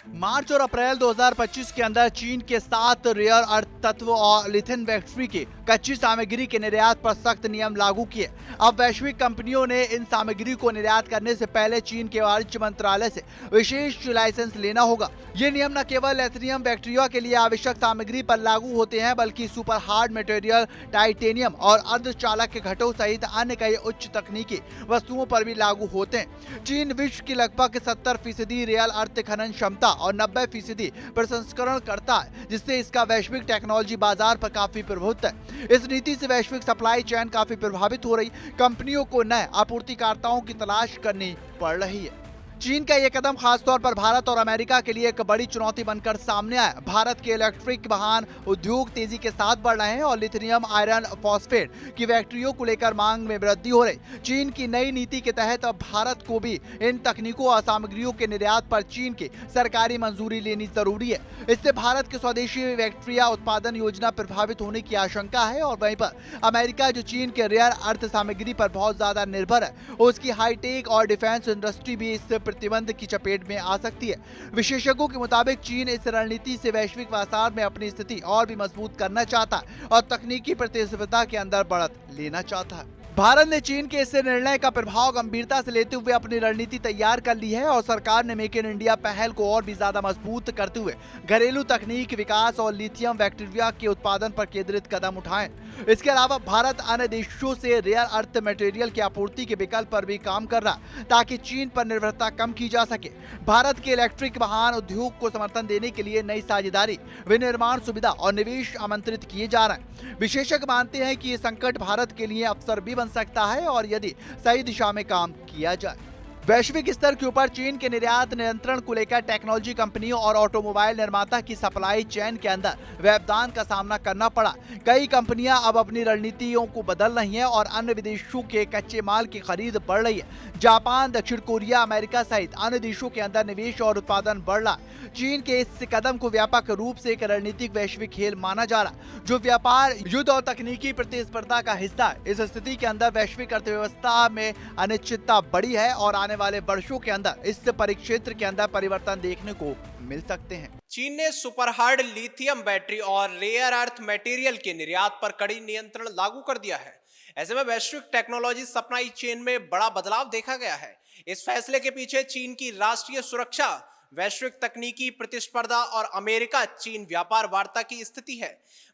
मार्च और अप्रैल 2025 के अंदर चीन के 7 रेयर अर्थ तत्व और लिथियम बैटरी की कच्ची सामग्री के निर्यात पर सख्त नियम लागू किए। अब वैश्विक कंपनियों ने इन सामग्री को निर्यात करने से पहले चीन के वाणिज्य मंत्रालय से विशेष लाइसेंस लेना होगा। ये नियम न केवल लिथियम बैटरियों के लिए आवश्यक सामग्री पर लागू होते हैं, बल्कि सुपर हार्ड मटेरियल, टाइटेनियम और अर्धचालक के घटों सहित अन्य कई उच्च तकनीकी वस्तुओं पर भी लागू होते हैं। चीन विश्व की लगभग 70% रेयर अर्थ खनन क्षमता और 90% प्रसंस्करण करता है, जिससे इसका वैश्विक टेक्नोलॉजी बाजार पर काफी प्रभुत्व है। इस नीति से वैश्विक सप्लाई चेन काफी प्रभावित हो रही, कंपनियों को नए आपूर्तिकर्ताओं की तलाश करनी पड़ रही है। चीन का यह कदम खासतौर पर भारत और अमेरिका के लिए एक बड़ी चुनौती बनकर सामने आया। भारत के इलेक्ट्रिक वाहन उद्योग तेजी के साथ बढ़ रहे हैं और लिथियम आयरन फॉस्फेट की बैटरियों को लेकर मांग में वृद्धि हो रही। चीन की नई नीति के तहत अब भारत को भी इन तकनीकों और सामग्रियों के निर्यात पर चीन की सरकारी मंजूरी लेनी जरूरी है। इससे भारत के स्वदेशी बैटरिया उत्पादन योजना प्रभावित होने की आशंका है और वहीं पर अमेरिका, जो चीन के रेयर अर्थ सामग्री पर बहुत ज्यादा निर्भर है, उसकी हाईटेक और डिफेंस इंडस्ट्री भी इससे प्रतिबंध की चपेट में आ सकती है। विशेषज्ञों के मुताबिक चीन इस रणनीति से वैश्विक बाजार में अपनी स्थिति और भी मजबूत करना चाहता है और तकनीकी प्रतिस्पर्धा के अंदर बढ़त लेना चाहता है। भारत ने चीन के इस निर्णय का प्रभाव गंभीरता से लेते हुए अपनी रणनीति तैयार कर ली है और सरकार ने मेक इन इंडिया पहल को और भी ज्यादा मजबूत करते हुए घरेलू तकनीक विकास और लिथियम बैटरिया के उत्पादन पर केंद्रित कदम उठाए। इसके अलावा भारत अन्य देशों से रेयर अर्थ मटेरियल की आपूर्ति के विकल्प पर भी काम कर रहा है, ताकि चीन पर निर्भरता कम की जा सके। भारत के इलेक्ट्रिक वाहन उद्योग को समर्थन देने के लिए नई साझेदारी, विनिर्माण सुविधा और निवेश आमंत्रित किए जा रहे हैं। विशेषज्ञ मानते हैं कि ये संकट भारत के लिए अवसर भी बन सकता है और यदि सही दिशा में काम किया जाए। वैश्विक स्तर के ऊपर चीन के निर्यात नियंत्रण को लेकर टेक्नोलॉजी कंपनियों और ऑटोमोबाइल निर्माता की सप्लाई चेन के अंदर व्यवधान का सामना करना पड़ा। कई कंपनियां अब अपनी रणनीतियों को बदल रही हैं और अन्य विदेशों के कच्चे माल की खरीद बढ़ रही है। जापान, दक्षिण कोरिया, अमेरिका सहित अन्य देशों के अंदर निवेश और उत्पादन बढ़ रहा है। चीन के इस कदम को व्यापक रूप से एक रणनीतिक वैश्विक खेल माना जा रहा, जो व्यापार, युद्ध और तकनीकी प्रतिस्पर्धा का हिस्सा है। इस स्थिति के अंदर वैश्विक अर्थव्यवस्था में अनिश्चितता बढ़ी है और आने वाले वर्षों के अंदर इस परिक्षेत्र के अंदर परिवर्तन देखने को मिल सकते हैं। चीन ने सुपर हार्ड लिथियम बैटरी और रेयर अर्थ मटेरियल के निर्यात पर कड़ी नियंत्रण लागू कर दिया है। ऐसे में वैश्विक टेक्नोलॉजी सप्लाई चेन में बड़ा बदलाव देखा गया है। इस फैसले के पीछे चीन की राष्ट्रीय सुरक्षा, वैश्विक तकनीकी प्रतिस्पर्धा और अमेरिका चीन व्यापार वार्ता की स्थिति है।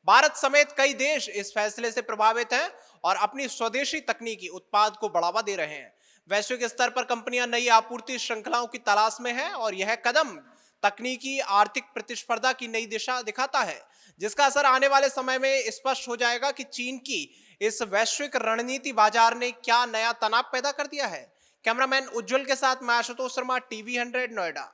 भारत समेत कई देश इस फैसले से प्रभावित हैं और अपनी स्वदेशी तकनीकी उत्पाद को बढ़ावा दे रहे हैं। वैश्विक स्तर पर कंपनियां नई आपूर्ति श्रृंखलाओं की तलाश में हैं और यह कदम तकनीकी आर्थिक प्रतिस्पर्धा की नई दिशा दिखाता है, जिसका असर आने वाले समय में स्पष्ट हो जाएगा कि चीन की इस वैश्विक रणनीति बाजार ने क्या नया तनाव पैदा कर दिया है। कैमरामैन उज्जवल के साथ मैं आशुतोष शर्मा, टीवी 100 नोएडा।